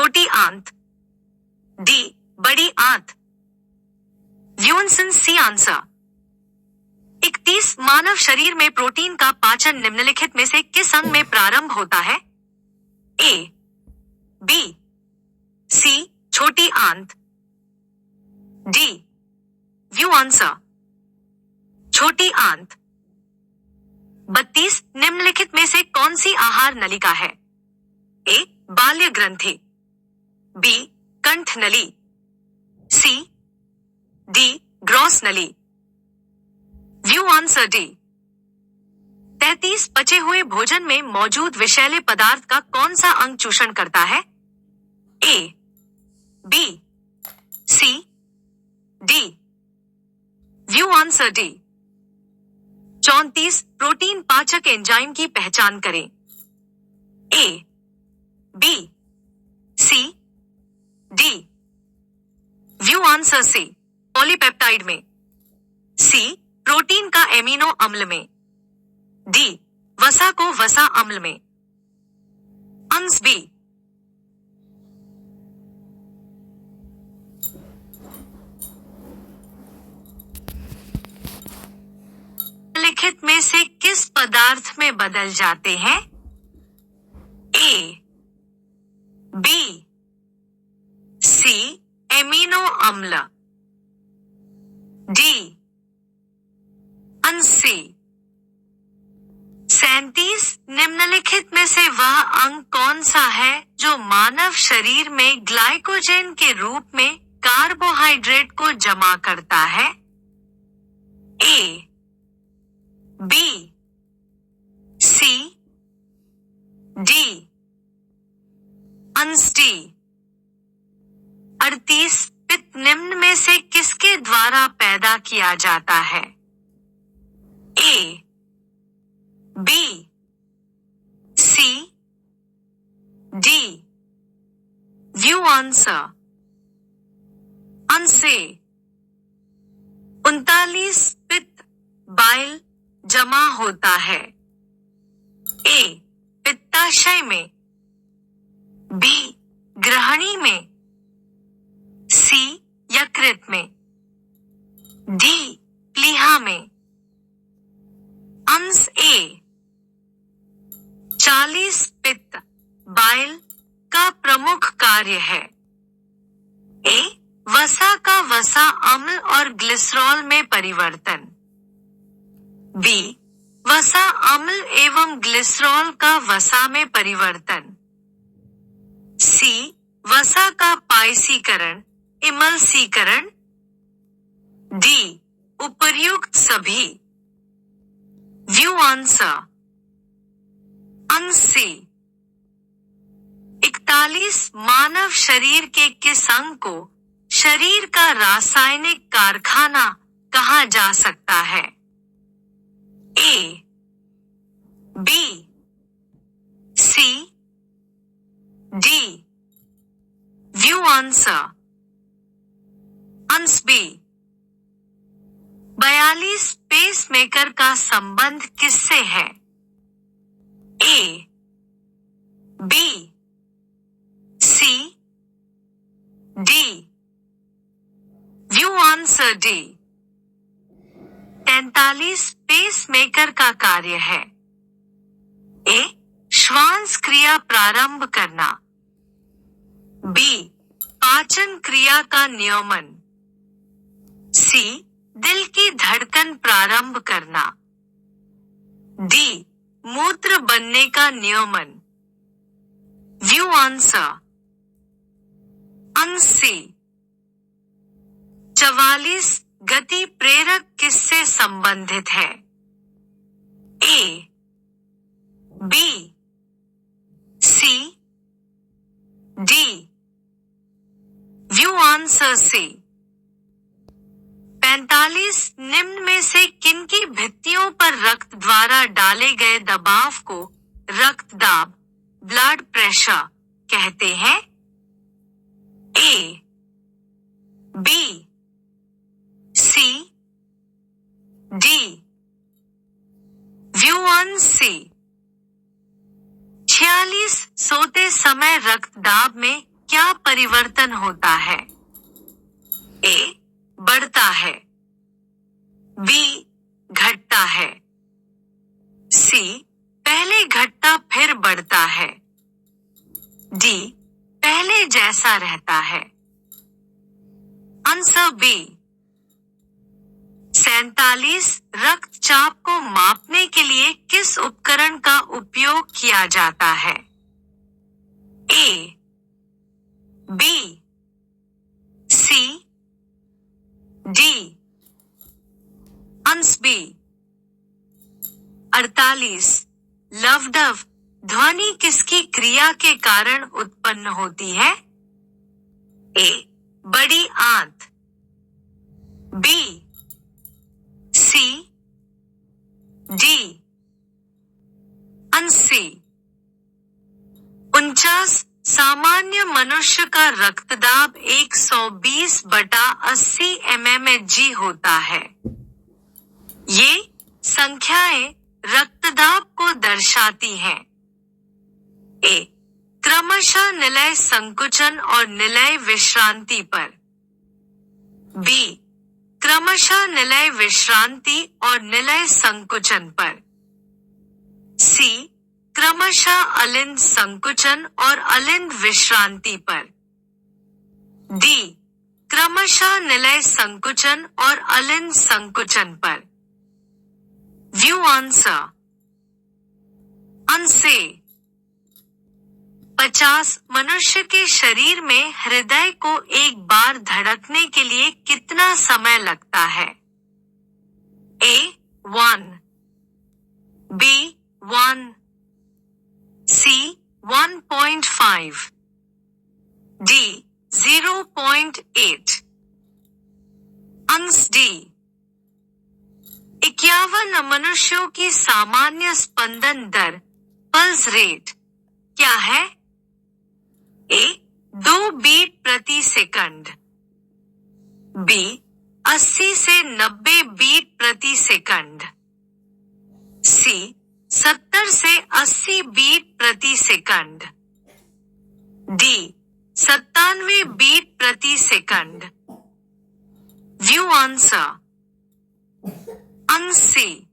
छोटी आंत, डी बड़ी आंत। यूनसन सी आंसर। 31 मानव शरीर में प्रोटीन का पाचन निम्नलिखित में से किस अंग में प्रारंभ होता है? ए, बी, सी छोटी आंत, डी यू आंसर छोटी आंत। 32 निम्नलिखित में से कौन सी आहार नलिका है? ए बाल्य ग्रंथि, बी कंठ नली, सी डी ग्रॉस नली। View answer D. 33 पचे हुए भोजन में मौजूद विषैले पदार्थ का कौन सा अंग चूषण करता है? A, B, C, D. View answer D. 34 protein पाचक एंजाइम की पहचान करें। A, B, C, D. View answer C polypeptide में, सी प्रोटीन का एमिनो अम्ल में, डी वसा को वसा अम्ल में। Answer B. लिखित में से किस पदार्थ में बदल जाते हैं? ए, बी, सी एमिनो अम्ल, डी सी। 37 निम्नलिखित में से वह अंग कौन सा है जो मानव शरीर में ग्लाइकोजेन के रूप में कार्बोहाइड्रेट को जमा करता है? A, B, C, D. Answer D. 38 पित्त निम्न में से किसके द्वारा पैदा किया जाता है? A, B, C, D. View answer answer. 39 पित्त बाइल जमा होता है। ए पित्ताशय में, बी ग्रहणी में, सी यकृत में, डी प्लीहा में। Answer A. 40 पित्त बाइल का प्रमुख कार्य है। ए वसा का वसा अम्ल और ग्लिसरॉल में परिवर्तन, बी वसा अम्ल एवं ग्लिसरॉल का वसा में परिवर्तन, सी वसा का पायसीकरण इमल्सीकरण, डी उपर्युक्त सभी। View answer answer. 41 मानव शरीर के किस अंग को शरीर का रासायनिक कारखाना कहा जा सकता है? A, B, C, D. View answer answer B. 42 pacemaker का संबंध किससे है? A, B, C, D. View answer D. 43 pacemaker का कार्य है। ए श्वास क्रिया प्रारंभ करना, बी पाचन क्रिया का नियमन, सी दिल की धड़कन प्रारंभ करना, डी मूत्र बनने का नियमन। View answer answer. 44 गति प्रेरक किससे संबंधित है? A, B, C, D. View answer C. 45 निम्न में से किनकी भित्तियों पर रक्त द्वारा डाले गए दबाव को रक्तदाब ब्लड प्रेशर कहते हैं? A, B, C, D. View answer. 46 सोते समय रक्तदाब में क्या परिवर्तन होता है? ए, बढ़ता है। बी, घटता है। सी, पहले घटता फिर बढ़ता है। डी, पहले जैसा रहता है। Answer B. 47 रक्तचाप को मापने के लिए किस उपकरण का उपयोग किया जाता है? A, B, C, D. Answer B. 48 लवडव ध्वनि किसकी क्रिया के कारण उत्पन्न होती है? ए, बड़ी आंत। B, C, D. आंसर 49 सामान्य मनुष्य का रक्तदाब 120/80 mmHg होता है। ये संख्याएं रक्तदाब को दर्शाती हैं। ए, क्रमशः निलय संकुचन और निलय विश्रांति पर। बी, क्रमशः निलय विश्रांति और निलय संकुचन पर। सी, क्रमशः अलिंद संकुचन और अलिंद विश्रांति पर। डी, क्रमशः निलय संकुचन और अलिंद संकुचन पर। View answer. आंसर 50 मनुष्य के शरीर में हृदय को एक बार धड़कने के लिए कितना समय लगता है? A, 1, B, 1, C, 1.5, D, 0.8। Answer D. 51 मनुष्यों की सामान्य स्पंदन दर पल्स रेट क्या है? ए, 2 बीट प्रति सेकंड। बी, 80 से 90 बीट प्रति सेकंड। सी, 70 से 80 बीट प्रति सेकंड। डी, 97 बीट प्रति सेकंड। View answer. आंसर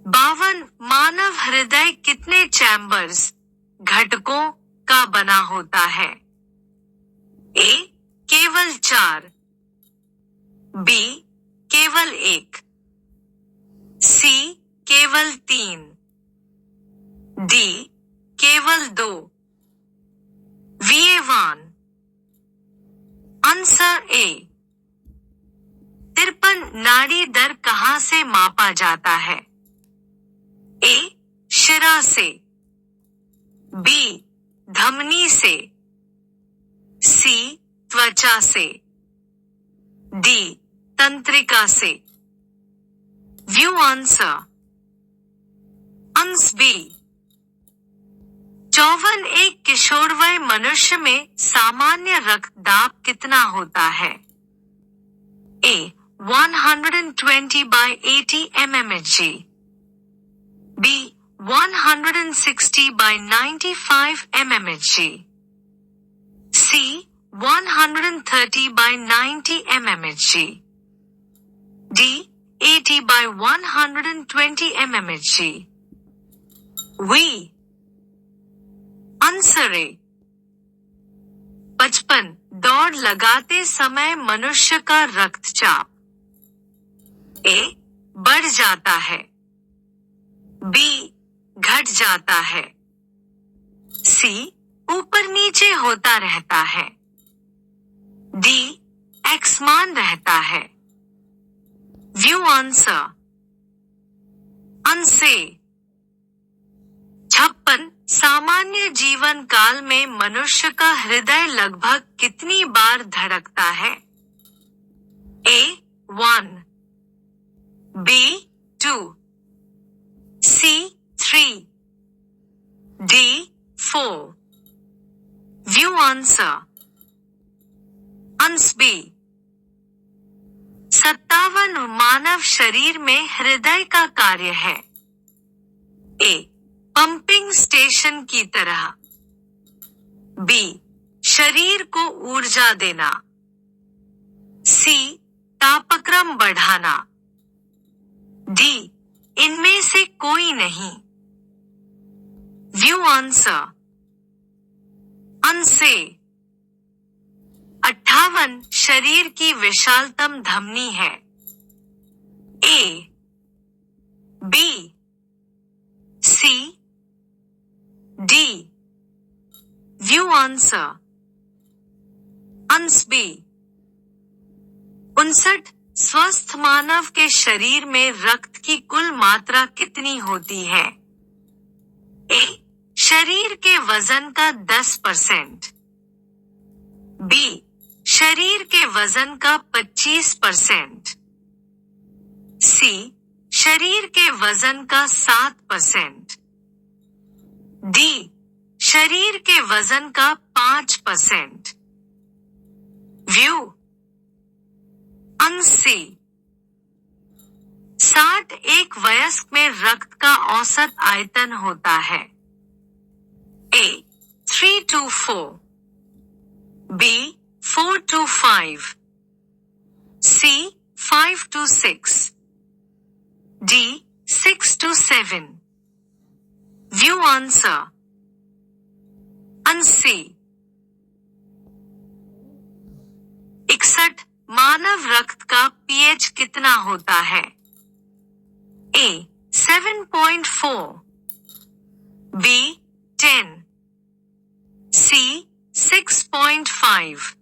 52 मानव हृदय कितने चैम्बर्स घटकों का बना होता है? ए, केवल 4, बी, केवल 1, सी, केवल 3, डी, केवल 2। विएवान। Answer A. 53 नाड़ी दर कहां से मापा जाता है? ए, शिरा से। बी, धमनी से। सी, त्वचा से। डी, तंत्रिका से। View answer. Answer B. 54 एक किशोरवय मनुष्य में सामान्य रक्तदाब कितना होता है? A, 120/80 mmHg। B, 160/95 mmHg। C, 130/90 mmHg। D, 80/120 mmHg। वी। Answer A. 55 दौड़ लगाते समय मनुष्य का रक्तचाप ए, बढ़ जाता है। बी, घट जाता है। सी, ऊपर नीचे होता रहता है। डी, एकसमान रहता है। View answer. आंसर 56 सामान्य जीवन काल में मनुष्य का हृदय लगभग कितनी बार धड़कता है? A, 1, B, 2, C, 3, D, 4। View answer. Answer B. 57 मानव शरीर में हृदय का कार्य है। ए, पंपिंग स्टेशन की तरह। बी, शरीर को ऊर्जा देना। सी, तापक्रम बढ़ाना। डी, इनमें से कोई नहीं। View answer. अंसे 58 शरीर की विशालतम धमनी है। A, B, C, D. View answer. अंस बी। 59 स्वस्थ मानव के शरीर में रक्त की कुल मात्रा कितनी होती है? ए, शरीर के वजन का 10%। बी, शरीर के वजन का 25%। सी, शरीर के वजन का 7%। डी, शरीर के वजन का 5%। व्यू। अंश सी। 60 एक वयस्क में रक्त का औसत आयतन होता है। A, 3 to 4। B, 4 to 5। C, 5 to 6। D, 6 to 7। View answer. अंश सी। 61 मानव रक्त का पीएच कितना होता है? ए, 7.4। बी, 10। सी, 6.5।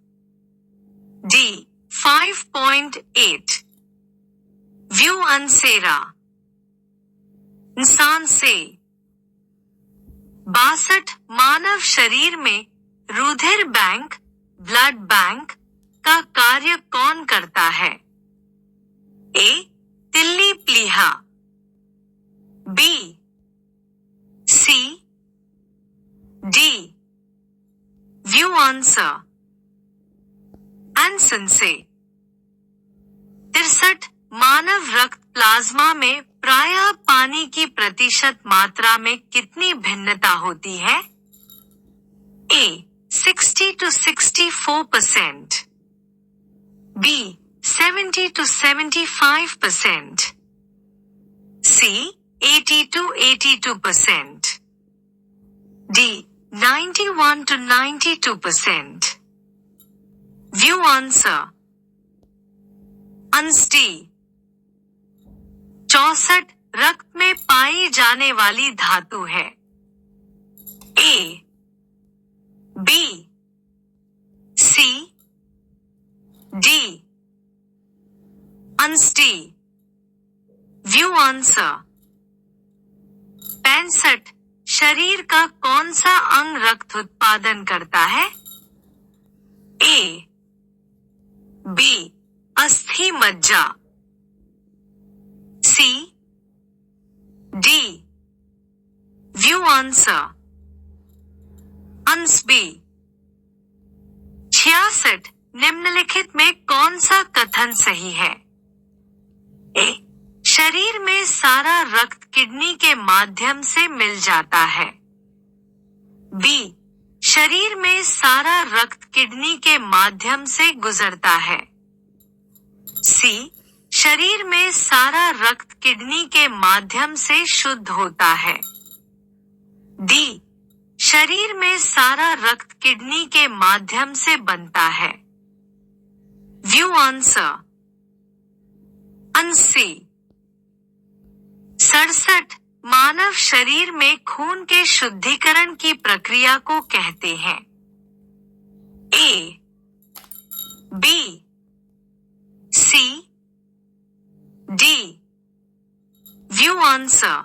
डी, 5.8। व्यू अंसेरा। इंसान से 62 मानव शरीर में रुधिर बैंक, ब्लड बैंक का कार्य कौन करता है? ए, तिल्ली प्लीहा। B, C, D. View answer. Answer C 63 मानव रक्त प्लाज्मा में प्रायः पानी की प्रतिशत मात्रा में कितनी भिन्नता होती है? A, 60 to 64%। B, 70 to 75%। C, 80 to 82%। D, 91 to 92%। View answer. अंश डी। 64 रक्त में पाई जाने वाली धातु है। A, B, C, D. अंश डी। View answer. 65 शरीर का कौन सा अंग रक्त उत्पादन करता है? ए, बी, अस्थि मज्जा। सी, डी। View answer. अंश बी। 66 निम्नलिखित में कौन सा कथन सही है? ए, शरीर में सारा रक्त किडनी के माध्यम से मिल जाता है। बी, शरीर में सारा रक्त किडनी के माध्यम से गुजरता है। सी, शरीर में सारा रक्त किडनी के माध्यम से शुद्ध होता है। डी, शरीर में सारा रक्त किडनी के माध्यम से बनता है। View answer. अंश सी। 67 मानव शरीर में खून के शुद्धिकरण की प्रक्रिया को कहते हैं। A, B, C, D. View answer.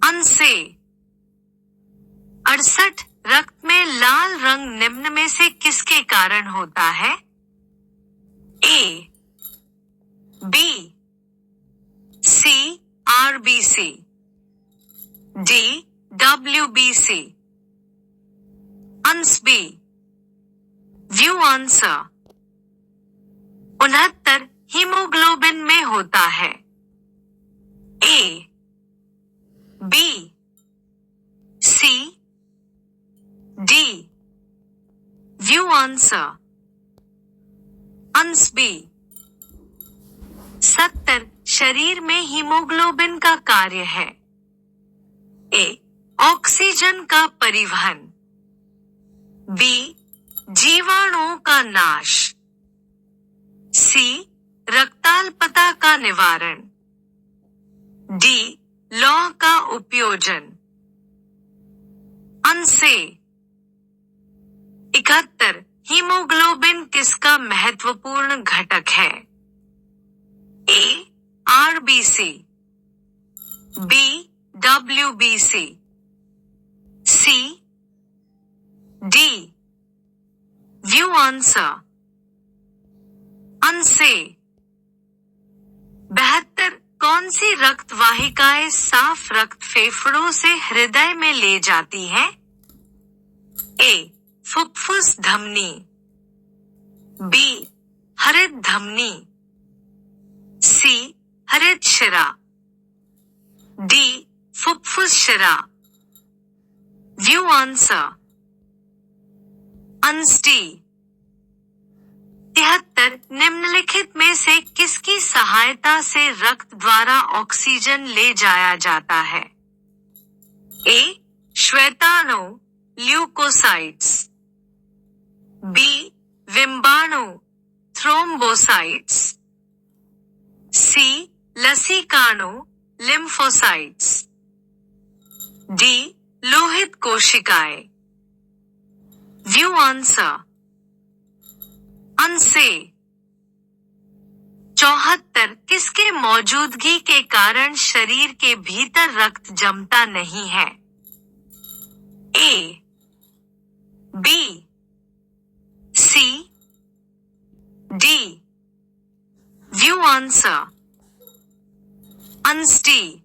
अंश से 68 रक्त में लाल रंग निम्न में से किसके कारण होता है? A, B, C, RBC. D, WBC. अंश बी। View answer. 69 हीमोग्लोबिन में होता है। A, B, C, D. Answer. अंश बी। 70 शरीर में हीमोग्लोबिन का कार्य है। ए ऑक्सीजन का परिवहन, बी जीवाणुओं का नाश, सी रक्ताल्पता का निवारण, डी लौह का उपयोजन। अंश ए। 71 हीमोग्लोबिन किसका महत्वपूर्ण घटक है? A RBC, B WBC, C D. View answer. Answer A. 72 कौन सी रक्त वाहिकाएं साफ रक्त फेफड़ों से हृदय में ले जाती है? ए फुफ्फुस धमनी, बी हृद धमनी, सी हृद शिरा, डी फुफ्फुस शिरा। View answer. अंश डी। 73 निम्नलिखित में से किसकी सहायता से रक्त द्वारा ऑक्सीजन ले जाया जाता है? ए श्वेताणु ल्यूकोसाइट्स, बी विम्बाणु थ्रोम्बोसाइट्स, सी लसीकाणु लिम्फोसाइट्स, डी लोहित कोशिकाएं। View answer. अंश ए। 74 किसके मौजूदगी के कारण शरीर के भीतर रक्त जमता नहीं है? A B C D. View answer. अंश डी।